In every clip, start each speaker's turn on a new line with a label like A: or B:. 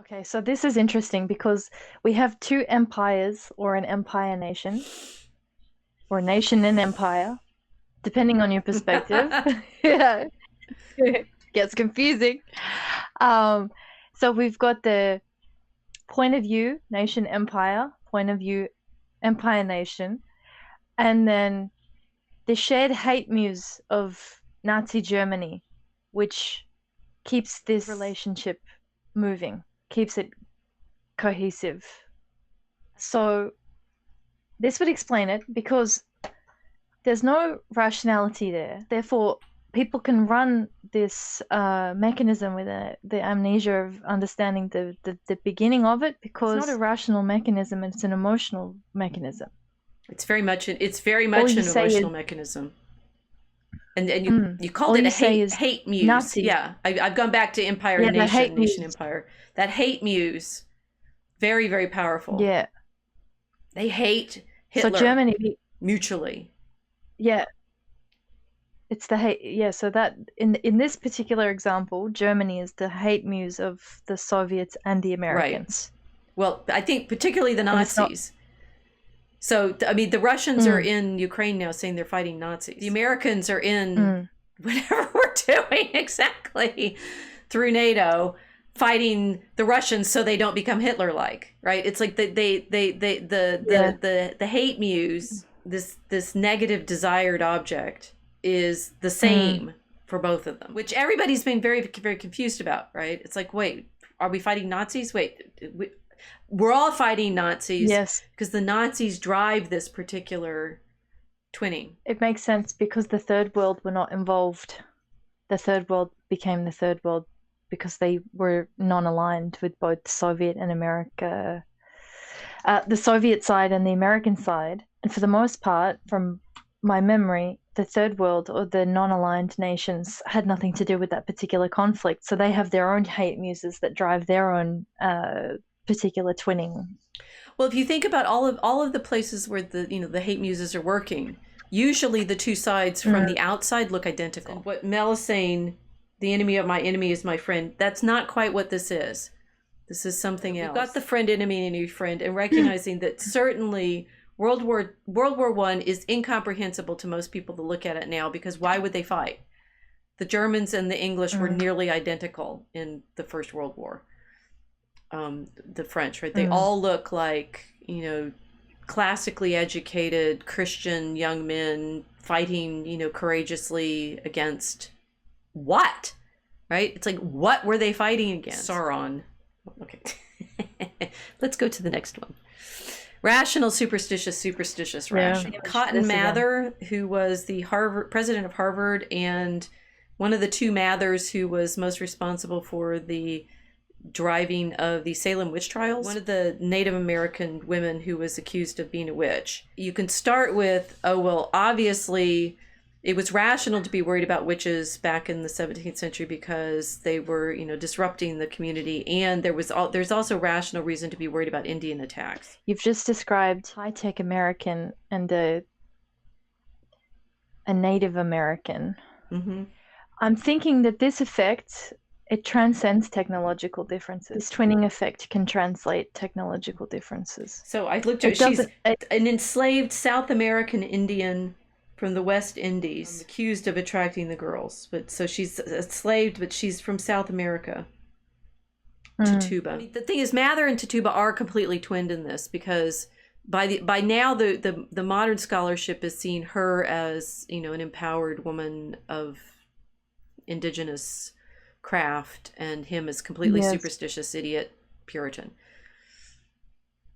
A: Okay, so this is interesting because we have two empires or an empire nation or nation and empire, depending on your perspective. Yeah, gets confusing. Um, so we've got the point of view, nation, empire, point of view, empire, nation, and then the shared hate muse of Nazi Germany, which keeps this relationship moving, keeps it cohesive. So this would explain it because there's no rationality there. Therefore, people can run this mechanism with the amnesia of understanding the beginning of it because it's not a rational mechanism, it's an emotional mechanism.
B: It's very much an emotional mechanism. And you called it a hate muse. Nazis. Yeah, I've gone back to empire, nation, empire. That hate muse, very, very powerful.
A: Yeah.
B: They hate Hitler.
A: So Germany
B: mutually.
A: Yeah. It's the hate. Yeah. So that in this particular example, Germany is the hate muse of the Soviets and the Americans.
B: Right. Well, I think particularly the Nazis. So, I mean, the Russians are in Ukraine now saying they're fighting Nazis. The Americans are in whatever we're doing exactly through NATO, fighting the Russians so they don't become Hitler-like, right? It's like the hate muse, this negative desired object is the same for both of them, which everybody's been very, very confused about, right? It's like, wait, are we fighting Nazis? Wait, we're all fighting Nazis.
A: Yes.
B: Because the Nazis drive this particular twinning.
A: It makes sense because the Third World were not involved. The Third World became the Third World because they were non-aligned with both Soviet and America, the Soviet side and the American side. And for the most part, from my memory, the Third World or the non-aligned nations had nothing to do with that particular conflict. So they have their own hate muses that drive their own particular twinning.
B: Well, if you think about all of the places where the hate muses are working, usually the two sides from the outside look identical. And what Mel is saying, the enemy of my enemy is my friend, that's not quite what this is. This is something else. You've got the friend, enemy, and new friend, and recognizing that certainly World War I is incomprehensible to most people to look at it now, because why would they fight? The Germans and the English were nearly identical in the First World War. The French, right? They all look like, classically educated Christian young men fighting, courageously against what? Right? It's like, what were they fighting against? Sauron. Okay. Let's go to the next one. Rational, superstitious, rational. Yeah. Cotton Mather, who was the president of Harvard, and one of the two Mathers who was most responsible for the driving of the Salem witch trials, one of the Native American women who was accused of being a witch. You can start with, obviously it was rational to be worried about witches back in the 17th century because they were, disrupting the community, and there's also rational reason to be worried about Indian attacks.
A: You've just described high-tech American and a Native American. Mm-hmm. I'm thinking that this effect, it transcends technological differences. This twinning effect can translate technological differences.
B: So I looked at she's an enslaved South American Indian from the West Indies, accused of attracting the girls. But so she's enslaved, but she's from South America. Tatuba. I mean, the thing is, Mather and Tatuba are completely twinned in this, because by now the modern scholarship is seeing her as, an empowered woman of indigenous craft, and him as completely superstitious idiot Puritan.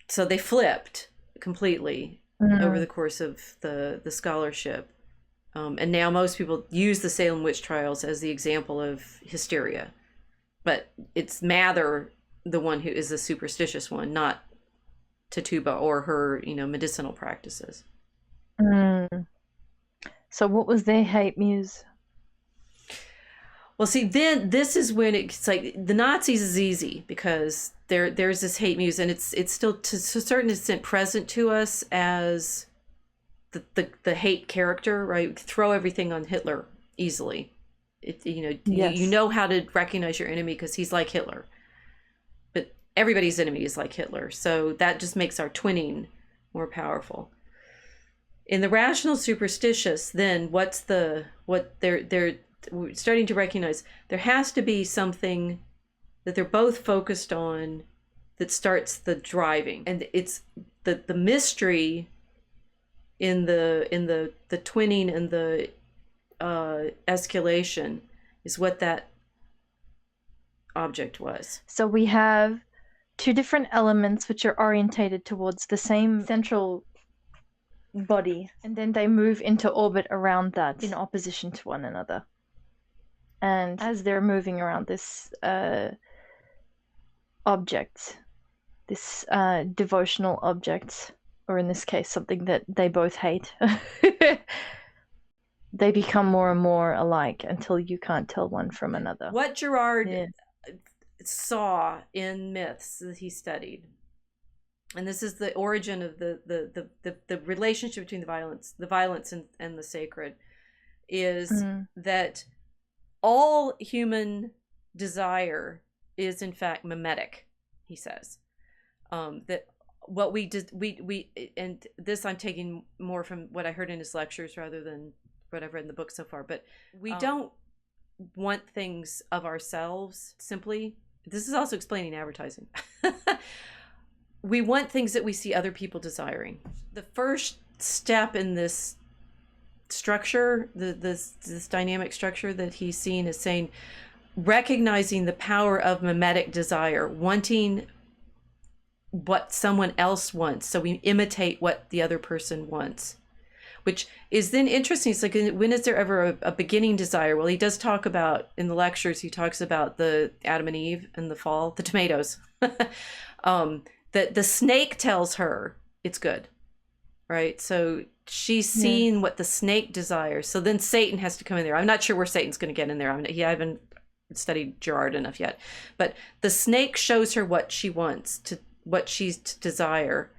B: So they flipped completely over the course of the scholarship, and now most people use the Salem witch trials as the example of hysteria, but it's Mather, the one who is the superstitious one, not Tatuba or her medicinal practices.
A: So what was their hate muse?
B: Well, see, then this is when it's like the Nazis is easy, because there's this hate muse, and it's still to a certain extent present to us as the hate character, right? Throw everything on Hitler easily. You know how to recognize your enemy because he's like Hitler. But everybody's enemy is like Hitler. So that just makes our twinning more powerful. In the rational superstitious, then what they're starting to recognize, there has to be something that they're both focused on that starts the driving. And it's the mystery in the twinning and the escalation is what that object was.
A: So we have two different elements which are orientated towards the same central body, and then they move into orbit around that in opposition to one another. And as they're moving around this object, this devotional object, or in this case something that they both hate, they become more and more alike until you can't tell one from another.
B: What Girard saw in myths that he studied, and this is the origin of the relationship between the violence and the sacred, is that all human desire is in fact mimetic. He says that what we did, and this I'm taking more from what I heard in his lectures rather than what I've read in the book so far. But we don't want things of ourselves simply. This is also explaining advertising. We want things that we see other people desiring. The first step in this structure, this dynamic structure that he's seen, is saying, recognizing the power of mimetic desire, wanting what someone else wants. So we imitate what the other person wants, which is then interesting. It's like, when is there ever a beginning desire? Well, he does talk about, in the lectures, he talks about the Adam and Eve and the fall, the tomatoes. That the snake tells her it's good, right? So she's seen what the snake desires. So then Satan has to come in there. I'm not sure where Satan's going to get in there. I haven't studied Girard enough yet. But the snake shows her what she wants, what she's to desire.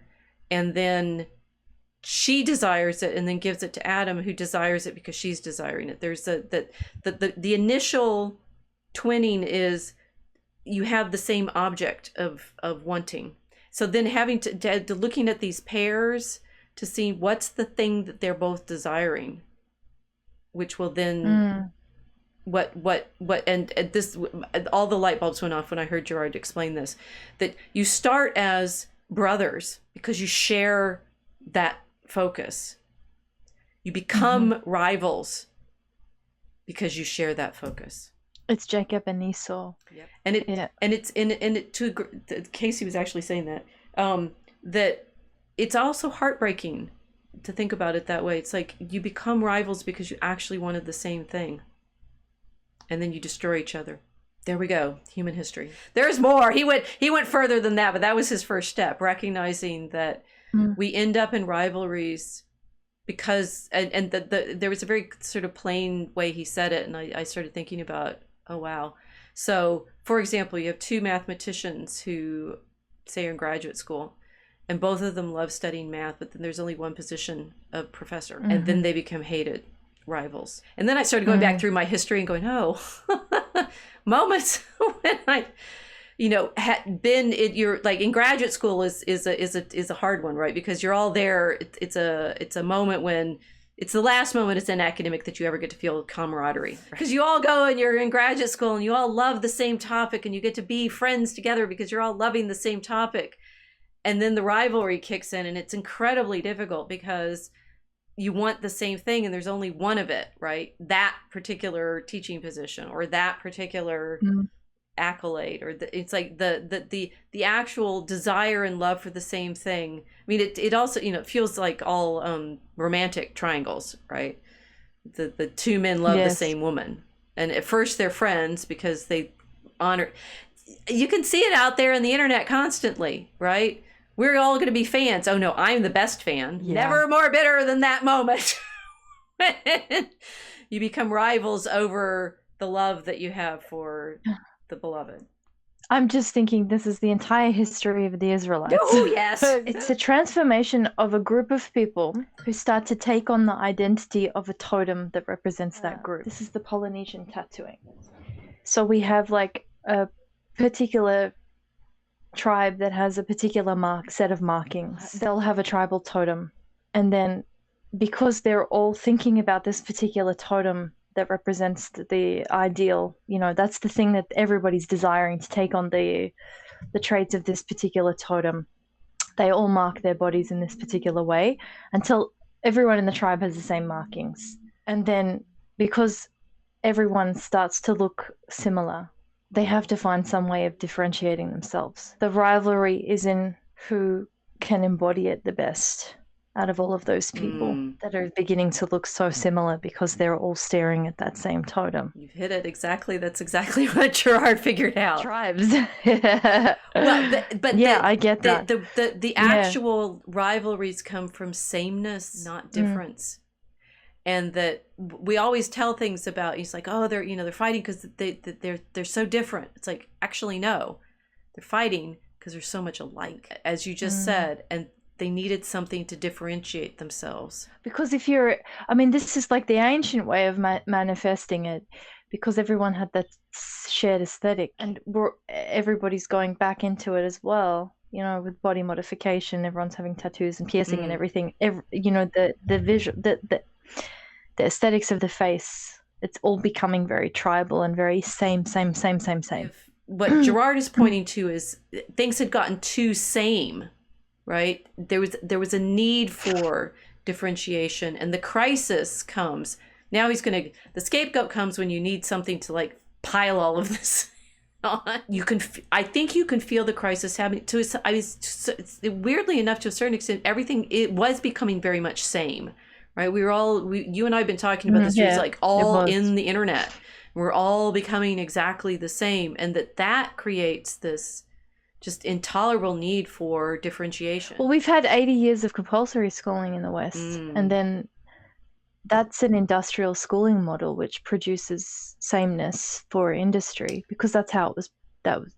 B: And then she desires it and then gives it to Adam, who desires it because she's desiring it. There's the initial twinning is you have the same object of wanting. So then having to looking at these pairs to see what's the thing that they're both desiring, which will then and this, all the light bulbs went off when I heard Girard explain this, that you start as brothers because you share that focus. You become rivals because you share that focus.
A: It's Jacob and Esau.
B: Yep. And it's in it to Casey was actually saying that that it's also heartbreaking to think about it that way. It's like you become rivals because you actually wanted the same thing, and then you destroy each other. There we go. Human history. There's more. He went further than that, but that was his first step, recognizing that we end up in rivalries because there was a very sort of plain way he said it, and I started thinking about, oh wow. So for example, you have two mathematicians who say are in graduate school, and both of them love studying math, but then there's only one position of professor, and then they become hated rivals. And then I started going back through my history and going, oh, moments when I, had been in graduate school is a hard one, right? Because you're all there. It's a moment when it's the last moment as an academic that you ever get to feel camaraderie, because you all go and you're in graduate school and you all love the same topic and you get to be friends together because you're all loving the same topic. And then the rivalry kicks in, and it's incredibly difficult because you want the same thing and there's only one of it, right? That particular teaching position or that particular accolade, or it's like the actual desire and love for the same thing. I mean, it also, it feels like all romantic triangles, right? The two men love the same woman, and at first they're friends because they honor. You can see it out there on the internet constantly, right? We're all going to be fans. Oh no, I'm the best fan. Never more bitter than that moment. You become rivals over the love that you have for the beloved.
A: I'm just thinking this is the entire history of the Israelites.
B: Oh, yes.
A: It's a transformation of a group of people who start to take on the identity of a totem that represents that group. This is the Polynesian tattooing. So we have like a particular tribe that has a particular set of markings. They'll have a tribal totem. And then because they're all thinking about this particular totem that represents the ideal, that's the thing that everybody's desiring to take on the traits of this particular totem. They all mark their bodies in this particular way until everyone in the tribe has the same markings. And then because everyone starts to look similar, they have to find some way of differentiating themselves. The rivalry is in who can embody it the best out of all of those people that are beginning to look so similar because they're all staring at that same totem.
B: You've hit it exactly. That's exactly what Gerard figured out.
A: Tribes.
B: Well, but
A: yeah, I get that.
B: The actual rivalries come from sameness, not difference. And that we always tell things about, he's like, oh, they're fighting because they're so different. It's like, actually, no, they're fighting because they're so much alike, as you just said, and they needed something to differentiate themselves.
A: Because this is like the ancient way of manifesting it, because everyone had that shared aesthetic, and everybody's going back into it as well. With body modification, everyone's having tattoos and piercing and everything. The visual, the aesthetics of the face, it's all becoming very tribal and very same.
B: What Gerard is pointing to is things had gotten too same, right? There was a need for differentiation, and the crisis comes. Now the scapegoat comes when you need something to like pile all of this on. I think you can feel the crisis happening weirdly enough, to a certain extent, everything, it was becoming very much same. Right, you and I have been talking about this. It's like all in the internet. We're all becoming exactly the same, and that creates this just intolerable need for differentiation.
A: Well, we've had 80 years of compulsory schooling in the West, and then that's an industrial schooling model which produces sameness for industry, because that's how it was.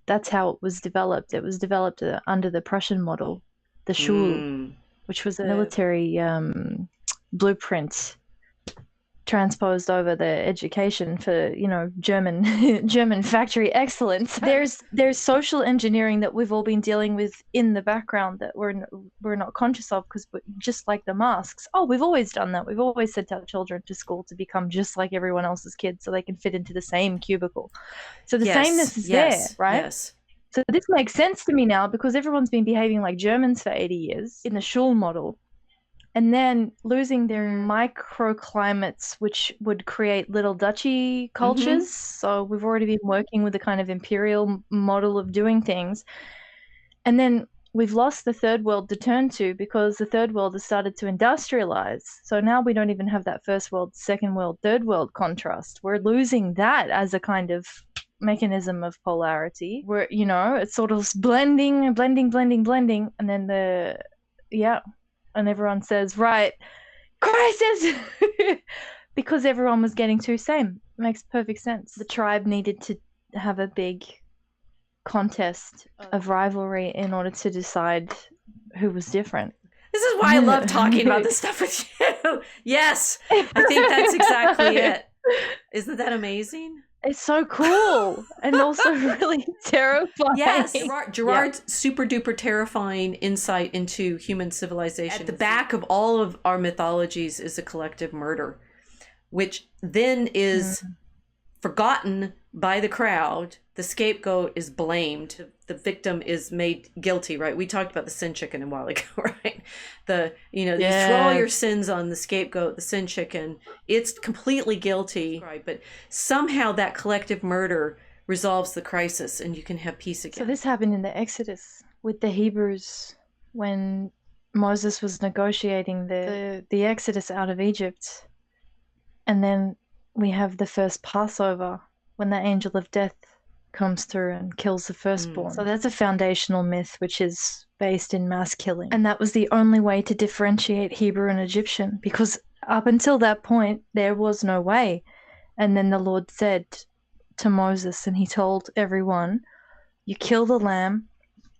A: That's how it was developed. It was developed under the Prussian model, the Schule, which was a military blueprint transposed over the education for German factory excellence. There's social engineering that we've all been dealing with in the background that we're not conscious of, because just like the masks, we've always done that. We've always sent our children to school to become just like everyone else's kids so they can fit into the same cubicle. So the sameness is there, right? Yes. So this makes sense to me now, because everyone's been behaving like Germans for 80 years in the Schule model, and then losing their microclimates, which would create little duchy cultures. So we've already been working with the kind of imperial model of doing things. And then we've lost the third world to turn to, because the third world has started to industrialize. So now we don't even have that first world, second world, third world contrast. We're losing that as a kind of mechanism of polarity, where, it's sort of blending, and then and everyone says, right, crisis, because everyone was getting too same. It makes perfect sense. The tribe needed to have a big contest of rivalry in order to decide who was different.
B: This is why I love talking about this stuff with you. Yes, I think that's exactly it. Isn't that amazing?
A: It's so cool and also really terrifying.
B: Yes, Gerard's super duper terrifying insight into human civilization. At the back of all of our mythologies is a collective murder, which then is forgotten by the crowd. The scapegoat is blamed. The victim is made guilty, right? We talked about the sin chicken a while ago, right? You throw all your sins on the scapegoat, the sin chicken. It's completely guilty, right? But somehow that collective murder resolves the crisis, and you can have peace again.
A: So this happened in the Exodus with the Hebrews when Moses was negotiating the Exodus out of Egypt. And then we have the first Passover when the angel of death comes through and kills the firstborn. So that's a foundational myth which is based in mass killing. And that was the only way to differentiate Hebrew and Egyptian, because up until that point, there was no way. And then the Lord said to Moses, and he told everyone, you kill the lamb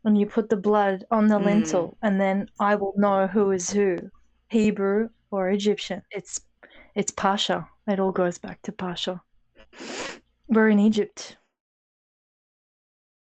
A: and you put the blood on the lintel, and then I will know who is who, Hebrew or Egyptian. It's Pasha. It all goes back to Pasha. We're in Egypt.